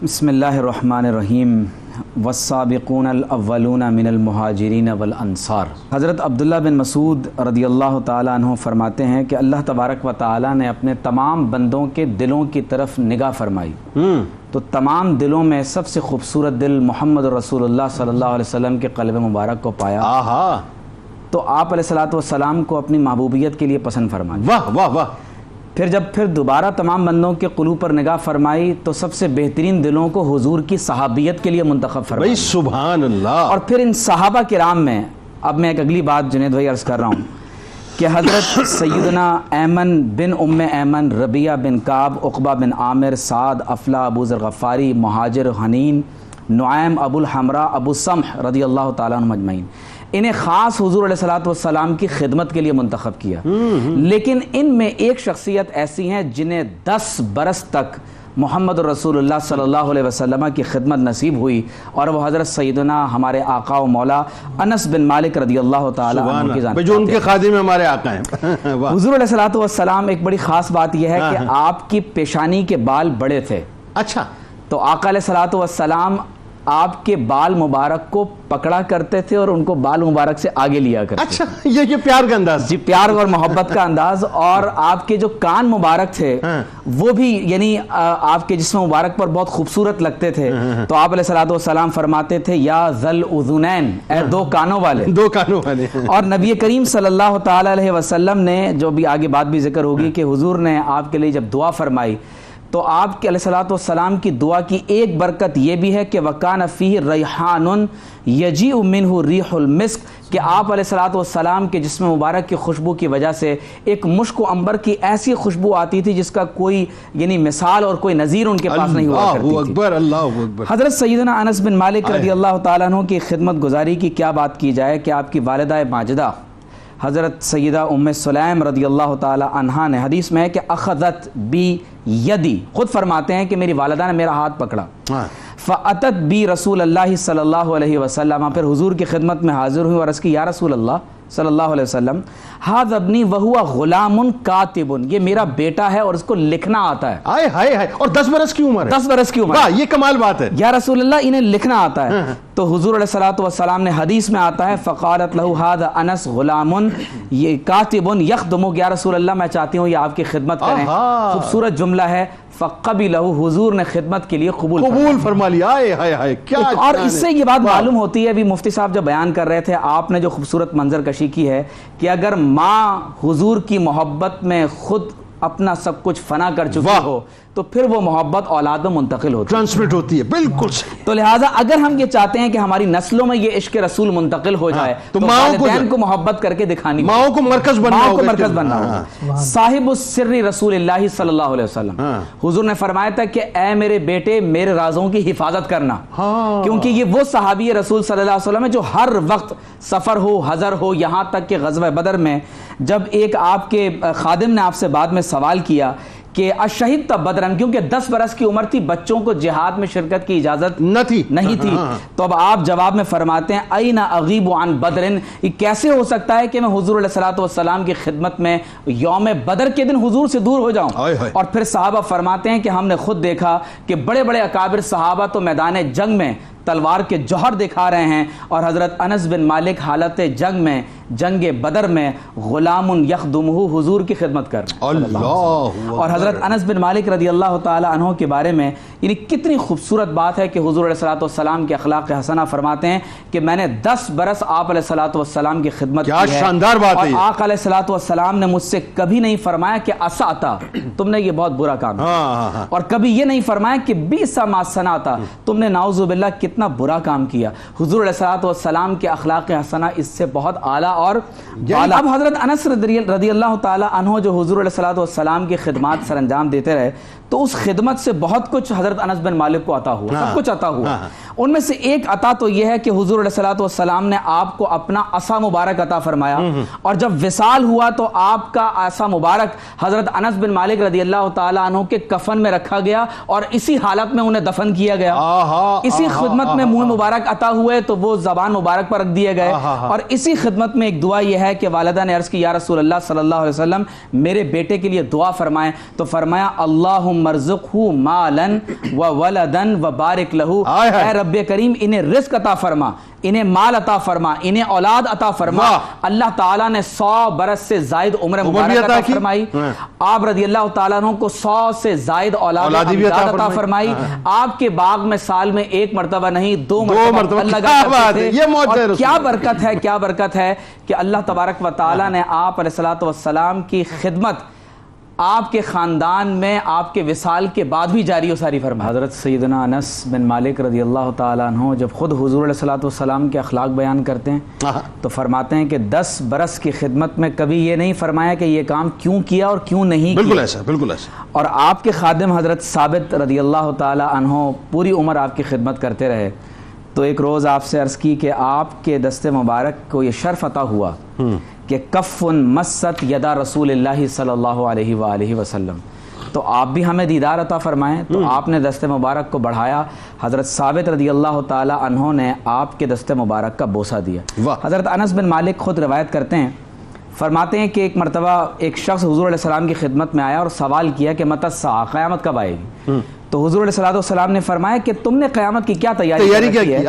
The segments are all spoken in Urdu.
بسم اللہ الرحمن الرحیم والسابقون الاولون من المہاجرین والانصار۔ حضرت عبداللہ بن مسعود رضی اللہ تعالیٰ عنہ فرماتے ہیں کہ اللہ تبارک و تعالیٰ نے اپنے تمام بندوں کے دلوں کی طرف نگاہ فرمائی تو تمام دلوں میں سب سے خوبصورت دل محمد رسول اللہ صلی اللہ علیہ وسلم کے قلب مبارک کو پایا تو آپ علیہ الصلوۃ والسلام کو اپنی محبوبیت کے لیے پسند فرمائی۔ واہ واہ واہ۔ پھر دوبارہ تمام بندوں کے قلوب پر نگاہ فرمائی تو سب سے بہترین دلوں کو حضور کی صحابیت کے لیے منتخب فرمائی۔ سبحان اللہ۔ اور پھر ان صحابہ کرام میں اب میں ایک اگلی بات جنید بھائی عرض کر رہا ہوں کہ حضرت سیدنا ایمن بن ام ایمن، ربیعہ بن کعب، عقبہ بن عامر، سعد، افلا، ابو ذر غفاری، مہاجر حنین، نعیم، ابو الحمراء، ابو سمح رضی اللہ تعالیٰ عنہ اجمعین، انہیں خاص حضور علیہ الصلوۃ والسلام کی خدمت کے لیے منتخب کیا۔ لیکن ان میں ایک شخصیت ایسی ہیں جنہیں 10 برس تک محمد رسول اللہ صلی اللہ علیہ وسلم کی خدمت نصیب ہوئی، اور وہ حضرت سیدنا ہمارے آقا و مولا انس بن مالک رضی اللہ تعالیٰ عنہ کی ذات، جو ان کے خادم ہمارے آقا ہیں۔ حضور علیہ الصلوۃ والسلام، ایک بڑی خاص بات یہ ہے کہ آپ کی پیشانی کے بال بڑے تھے۔ اچھا، تو آقا علیہ الصلوۃ والسلام آپ کے بال مبارک کو پکڑا کرتے تھے اور ان کو بال مبارک سے آگے لیا کرتے تھے۔ اچھا، یہ پیار کا انداز، جی، پیار اور محبت کا انداز۔ اور آپ کے جو کان مبارک تھے وہ بھی یعنی آپ کے جسم مبارک پر بہت خوبصورت لگتے تھے۔ تو آپ علیہ الصلوۃ والسلام فرماتے تھے یا ذل اذنین، اے دو کانوں والے، دو کانوں والے۔ اور نبی کریم صلی اللہ تعالی علیہ وسلم نے، جو بھی آگے بات بھی ذکر ہوگی کہ حضور نے آپ کے لیے جب دعا فرمائی تو آپ کے علیہ الصلوۃ والسلام کی دعا کی ایک برکت یہ بھی ہے کہ وَكَانَ فِيهِ رَيْحَانٌ يَجِئُ مِنْهُ رِيحُ الْمِسْك، کہ آپ علیہ الصلوۃ والسلام کے جسم مبارک کی خوشبو کی وجہ سے ایک مشک و عنبر کی ایسی خوشبو آتی تھی جس کا کوئی یعنی مثال اور کوئی نظیر ان کے پاس نہیں ہوا کرتی تھی۔ اللہ اکبر، اللہ اکبر۔ حضرت سیدنا انس بن مالک رضی اللہ تعالیٰ عنہ کی خدمت گزاری کی کیا بات کی جائے کہ آپ کی والدہ ماجدہ حضرت سیدہ ام سلیم رضی اللہ تعالی عنہا نے، حدیث میں ہے کہ اخذت بی یدی، خود فرماتے ہیں کہ میری والدہ نے میرا ہاتھ پکڑا، فاتت بی رسول اللہ صلی اللہ علیہ وسلم، پھر حضور کی خدمت میں حاضر ہوئی اور عرض کی یا رسول اللہ صلی اللہ علیہ وسلم، ھذا ابنی وہو غلام کاتب، یہ میرا بیٹا ہے اور اس کو لکھنا آتا ہے۔ ہائے ہائے ہائے، اور 10 برس کی عمر ہے، 10 برس کی عمر، یہ کمال بات ہے۔ یا رسول اللہ انہیں لکھنا آتا ہے۔ تو حضور علیہ الصلوۃ والسلام نے، حدیث میں آتا ہے فقالت لہ ھذا انس غلام کاتب یخدمک، یا رسول اللہ میں چاہتی ہوں یہ آپ کی خدمت کریں۔ خوبصورت جملہ ہے، فقبلہ، حضور نے خدمت کے لیے قبول فرما لیا۔ اور اس سے یہ بات معلوم ہوتی ہے، ابھی مفتی صاحب جب بیان کر رہے تھے آپ نے جو خوبصورت منظر کشی کی ہے کہ اگر ماں حضور کی محبت میں خود اپنا سب کچھ فنا کر چکی ہو تو پھر وہ محبت اولاد میں منتقل ہوتی ہے، ٹرانسمٹ ہوتی ہے۔ بالکل۔ تو لہٰذا اگر ہم یہ چاہتے ہیں کہ ہماری نسلوں میں یہ عشق رسول منتقل ہو جائے تو والدین کو محبت کر کے دکھانی، ماؤں کو مرکز بننا ہوگا۔ صاحب السر رسول اللہ صلی اللہ علیہ وسلم، حضور نے فرمایا تھا کہ اے میرے بیٹے میرے رازوں کی حفاظت کرنا، کیونکہ یہ وہ صحابی رسول صلی اللہ علیہ وسلم ہے جو ہر وقت سفر ہو، حضر ہو، یہاں تک کہ غزوہ بدر میں جب ایک آپ کے خادم نے آپ سے بعد میں سوال کیا کہ اشہدت بدرن، کیونکہ 10 برس کی عمر تھی، بچوں کو جہاد میں شرکت کی اجازت نہیں تھی، تو اب آپ جواب میں فرماتے ہیں این اغیب عن بدرن، یہ کیسے ہو سکتا ہے کہ میں حضور علیہ الصلوۃ والسلام کی خدمت میں یوم بدر کے دن حضور سے دور ہو جاؤں۔ اور پھر صحابہ فرماتے ہیں کہ ہم نے خود دیکھا کہ بڑے بڑے اکابر صحابہ تو میدان جنگ میں تلوار کے جوہر دکھا رہے ہیں، اور حضرت انس بن مالک حالت جنگ میں، جنگ بدر میں، غلام یخدمہ، حضور کی خدمت کر رہے ہیں۔ اور حضرت انس بن مالک رضی اللہ تعالی عنہ کے بارے میں یعنی کتنی خوبصورت بات ہے کہ حضور علیہ الصلوۃ والسلام کے اخلاق حسنہ فرماتے ہیں کہ میں نے 10 برس آپ علیہ الصلوۃ والسلام کی خدمت کی ہے، کیا شاندار بات ہے۔ اور آقا علیہ الصلوۃ والسلام نے مجھ سے کبھی نہیں فرمایا کہ اساتا، تم نے یہ بہت برا کام کیا، اور کبھی یہ نہیں فرمایا کہ بیس ما صنعتا، تم نے نعوذ باللہ کتنا برا کام کیا۔ حضور علیہ الصلوۃ والسلام کے اخلاق حسنہ اس سے بہت اعلیٰ اور بالا۔ اب حضرت انس رضی اللہ تعالی عنہ جو حضور علیہ الصلوۃ والسلام کی خدمات سر انجام دیتے رہے تو اس خدمت سے بہت کچھ حضرت انس بن مالک کو عطا ہوا، سب کچھ عطا ہوا۔ ان میں سے ایک عطا تو یہ ہے کہ حضور علیہ الصلوۃ والسلام نے آپ کو اپنا عصا مبارک عطا فرمایا، اور جب وصال ہوا تو آپ کا عصا مبارک حضرت انس بن مالک رضی اللہ تعالی عنہ کے کفن میں رکھا گیا اور اسی حالت میں انہیں دفن کیا گیا۔ اسی خدمت خدمت میں منہ مبارک عطا ہوئے تو وہ زبان مبارک پر رکھ دیے گئے، اور اسی خدمت میں ایک دعا یہ ہے کہ والدہ نے عرض کی یا رسول اللہ صلی اللہ علیہ وسلم میرے بیٹے کے لیے دعا فرمائیں، تو فرمایا اللہم ارزقہ مالا وولدا وبارک لہ، اے رب کریم انہیں رزق عطا فرما، انہیں مال عطا فرما، انہیں اولاد عطا فرما۔ اللہ تعالیٰ نے 100 برس سے زائد عمر مبارک عطا فرمائی، آپ رضی اللہ تعالیٰ عنہ کو 100 سے زائد اولاد عطا فرمائی، آپ کے باغ میں سال میں 1 مرتبہ نہیں 2 مرتبہ لگا کرتے تھے، اور کیا برکت ہے، کیا برکت ہے کہ اللہ تبارک و تعالیٰ نے آپ علیہ الصلوۃ والسلام کی خدمت آپ کے خاندان میں آپ کے وصال کے بعد بھی جاری و ساری فرمائی۔ حضرت سیدنا انس بن مالک رضی اللہ تعالیٰ عنہ جب خود حضور علیہ الصلوۃ والسلام کے اخلاق بیان کرتے ہیں تو فرماتے ہیں کہ 10 برس کی خدمت میں کبھی یہ نہیں فرمایا کہ یہ کام کیوں کیا اور کیوں نہیں کیا۔ بالکل ایسا، بالکل ایسا۔ اور آپ کے خادم حضرت ثابت رضی اللہ تعالیٰ عنہ پوری عمر آپ کی خدمت کرتے رہے، تو ایک روز آپ سے عرض کی کہ آپ کے دست مبارک کو یہ شرف عطا ہوا کہ کف مست یدا رسول اللہ صلی اللہ علیہ وآلہ وسلم، تو آپ بھی ہمیں دیدار عطا فرمائیں، تو آپ نے دست مبارک کو بڑھایا، حضرت ثابت رضی اللہ تعالی عنہ نے آپ کے دست مبارک کا بوسہ دیا۔ حضرت انس بن مالک خود روایت کرتے ہیں، فرماتے ہیں کہ ایک مرتبہ ایک شخص حضور علیہ السلام کی خدمت میں آیا اور سوال کیا کہ متی الساعہ، قیامت کب آئے گی؟ تو حضور علیہ السلام نے فرمایا کہ تم نے قیامت کی کیا تیاری کی ہے؟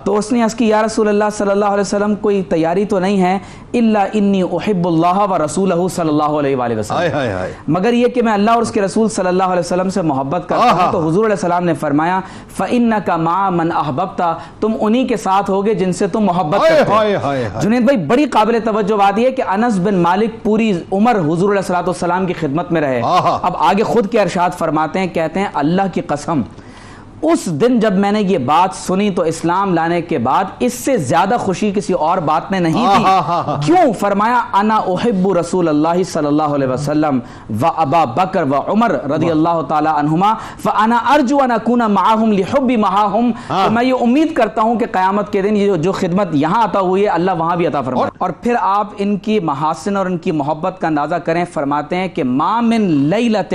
تو اس نے عرض کی یا رسول اللہ صلی اللہ علیہ وسلم کوئی تیاری تو نہیں ہے، الا انی احب اللہ و رسولہ صلی اللہ علیہ وآلہ وسلم، مگر یہ کہ میں اللہ اور اس کے رسول صلی اللہ علیہ وسلم سے محبت کرتا ہوں۔ تو حضور علیہ السلام نے فرمایا فإنک مع من احببت، تم انہی کے ساتھ ہوگے جن سے تم محبت کرتے ہو۔ جنید بھائی بڑی قابل توجہ بات یہ کہ انس بن مالک پوری عمر حضور علیہ السلام کی خدمت میں رہے، اب آگے خود کے ارشاد فرماتے ہیں، کہتے ہیں اللہ کی قسم اس دن جب میں نے یہ بات سنی تو اسلام لانے کے بعد اس سے زیادہ خوشی کسی اور بات میں نہیں تھی۔ کیوں؟ فرمایا انا احب رسول اللہ صلی اللہ علیہ وسلم و ابا بکر و عمر رضی اللہ تعالی عنہما فانا ارجو ان اکون معهم لحبی معهم، تو میں یہ امید کرتا ہوں کہ قیامت کے دن یہ جو خدمت یہاں عطا ہوئی ہے اللہ وہاں بھی عطا فرمائے۔ اور پھر آپ ان کی محاسن اور ان کی محبت کا اندازہ کریں، فرماتے ہیں کہ ما من لیلۃ،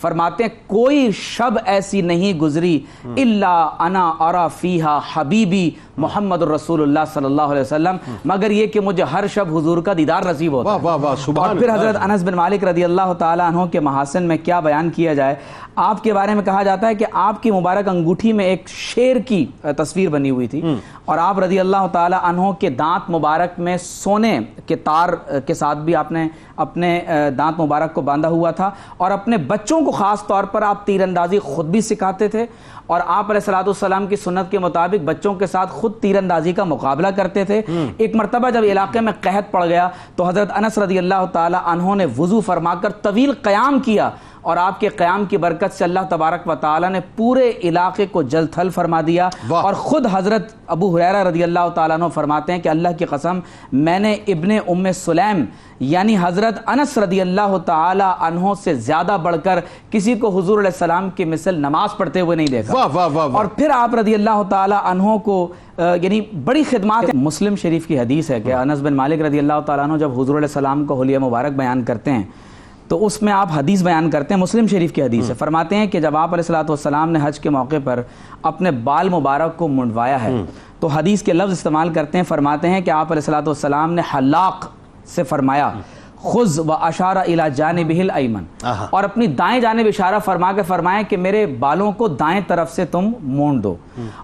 فرماتے ہیں کوئی شب ایسی نہیں گزری الا انا ارا فیہا حبیبی محمد الرسول اللہ صلی اللہ علیہ وسلم، مگر یہ کہ مجھے ہر شب حضور کا دیدار نصیب ہوتا ہے۔ اور پھر حضرت انس بن مالک رضی اللہ تعالی عنہ کے محاسن میں کیا بیان کیا جائے، آپ کے بارے میں کہا جاتا ہے کہ آپ کی مبارک انگوٹھی میں ایک شیر کی تصویر بنی ہوئی تھی، اور آپ رضی اللہ تعالی عنہ کے دانت مبارک میں سونے کے تار کے ساتھ بھی آپ نے اپنے دانت مبارک کو باندھا ہوا تھا، اور اپنے بچوں کو خاص طور پر آپ تیر اندازی خود بھی سکھاتے تھے، اور آپ علیہ الصلوۃ والسلام کی سنت کے مطابق بچوں کے ساتھ خود تیر اندازی کا مقابلہ کرتے تھے۔ ایک مرتبہ جب علاقے میں قحط پڑ گیا تو حضرت انس رضی اللہ تعالی عنہ نے وضو فرما کر طویل قیام کیا، اور آپ کے قیام کی برکت سے اللہ تبارک و تعالی نے پورے علاقے کو جل تھل فرما دیا۔ اور خود حضرت ابو ہریرہ رضی اللہ تعالیٰ عنہ فرماتے ہیں کہ اللہ کی قسم میں نے ابن ام سلیم یعنی حضرت انس رضی اللہ تعالی عنہ سے زیادہ بڑھ کر کسی کو حضور علیہ السلام کی مثل نماز پڑھتے ہوئے نہیں دیکھا۔ اور پھر آپ رضی اللہ تعالی عنہ کو یعنی بڑی خدمات۔ مسلم شریف کی حدیث ہے کہ انس بن مالک رضی اللہ تعالیٰ عنہ جب حضور علیہ السلام کو حلیہ مبارک بیان کرتے ہیں تو اس میں آپ حدیث بیان کرتے ہیں، مسلم شریف کی حدیث ہے، فرماتے ہیں کہ جب آپ علیہ الصلوۃ والسلام نے حج کے موقع پر اپنے بال مبارک کو منڈوایا ہے تو حدیث کے لفظ استعمال کرتے ہیں، فرماتے ہیں کہ آپ علیہ الصلوۃ والسلام نے حلاق سے فرمایا خذ و اشارہ الی جانبہ الایمن، اور اپنی دائیں جانب اشارہ فرما کے فرمایا کہ میرے بالوں کو دائیں طرف سے تم مونڈ دو۔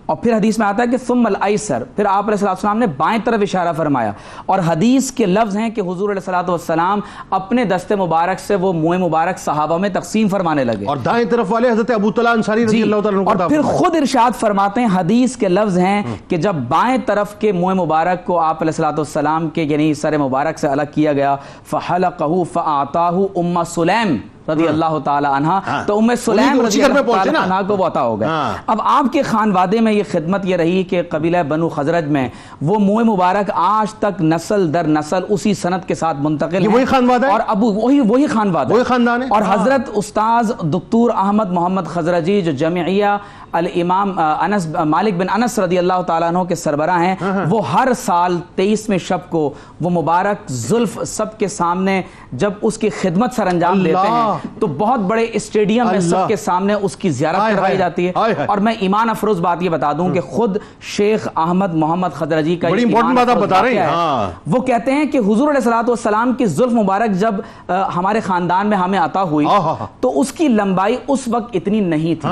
اور پھر حدیث میں آتا ہے کہ ثم الایسر، پھر آپ علیہ الصلوۃ والسلام نے بائیں طرف اشارہ فرمایا، اور حدیث کے لفظ ہیں کہ حضور علیہ الصلوۃ والسلام اپنے دست مبارک سے وہ منہ مبارک صحابہ میں تقسیم فرمانے لگے، اور دائیں طرف والے حضرت ابو طلحہ انصاری رضی اللہ تعالیٰ عنہ، اور پھر خود ارشاد فرماتے ہیں، حدیث کے لفظ ہیں کہ جب بائیں طرف کے منہ مبارک کو آپ علیہ الصلوۃ والسلام کے یعنی سر مبارک سے الگ کیا گیا فحلقہ فاعطاہ ام سلیم رضی اللہ تعالی عنہ، تو ام سلیم رضی اللہ تعالی عنہ کو وہ عطا ہو گیا۔ اب آپ کے خانوادے میں یہ خدمت یہ رہی کہ قبیلہ بنو خزرج میں وہ منہ مبارک آج تک نسل در نسل اسی سند کے ساتھ منتقل ہے، وہی خانوادہ ہے، اور ابو وہی خانوادہ، وہی خاندان ہے۔ اور حضرت استاذ دکتور احمد محمد خزرجی جو جمعیہ الامام انس مالک بن انس رضی اللہ تعالیٰ عنہ کے سربراہ ہیں، وہ ہر سال 23ویں شب کو وہ مبارک زلف سب کے سامنے جب اس کی خدمت سر انجام دیتے ہیں تو بہت بڑے اسٹیڈیم میں سب کے سامنے اس کی زیارت کروائی جاتی ہے. اور میں ایمان افروز بات یہ بتا دوں کہ خود شیخ احمد محمد خضرجی کا بڑی امپورٹنٹ بات آپ بتا رہے ہیں. وہ کہتے ہیں کہ حضور علیہ الصلوۃ والسلام کی زلف مبارک جب ہمارے خاندان میں ہمیں عطا ہوئی تو اس کی لمبائی اس وقت اتنی نہیں تھی,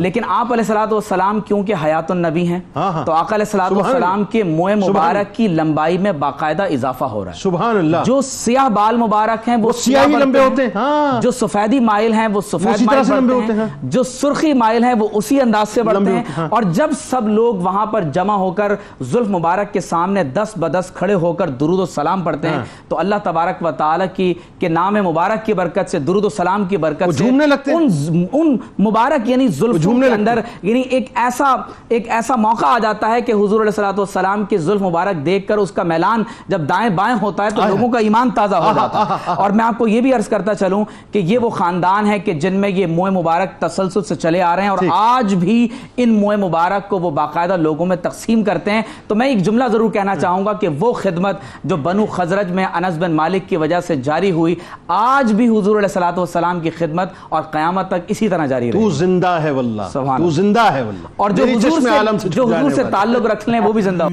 لیکن آپ علیہ الصلوۃ والسلام کیونکہ حیات النبی ہیں تو آقا علیہ الصلوۃ والسلام کے منہ مبارک کی لمبائی میں باقاعدہ اضافہ ہو رہا ہے. سبحان اللہ. جو سیاہ بال مبارک ہیں وہ سیاہی لمبے ہوتے ہیں, جو سفیدی مائل ہیں وہ سفید مائل بڑھتے ہیں, جو سرخی مائل ہیں وہ اسی انداز سے بڑھتے ہیں. اور جب سب لوگ وہاں پر جمع ہو کر زلف مبارک کے سامنے دس بدس کھڑے ہو کر درود و سلام پڑھتے ہیں تو اللہ تبارک و تعالی کی کے نام مبارک کی برکت سے, درود و سلام کی برکت سے ان مبارک یعنی زلف کے اندر یعنی ایک ایسا موقع آ جاتا ہے کہ حضور علیہ الصلوۃ والسلام کی زلف مبارک دیکھ کر اس کا میلان جب دائیں بائیں ہوتا ہے تو لوگوں کا ایمان تازہ ہو جاتا ہے. اور میں آپ کو یہ بھی عرض کرتا چلوں کہ یہ وہ خاندان ہے کہ جن میں یہ منہ مبارک تسلسل سے چلے آ رہے ہیں اور آج بھی ان منہ مبارک کو وہ باقاعدہ لوگوں میں تقسیم کرتے ہیں. تو میں ایک جملہ ضرور کہنا چاہوں گا کہ وہ خدمت جو بنو خزرج میں انس بن مالک کی وجہ سے جاری ہوئی آج بھی حضور علیہ الصلوۃ والسلام کی خدمت اور قیامت تک اسی طرح جاری رہے. تو زندہ ہے واللہ, تو زندہ ہے واللہ. اور جو حضور سے تعلق رکھ لیں وہ بھی زندہ.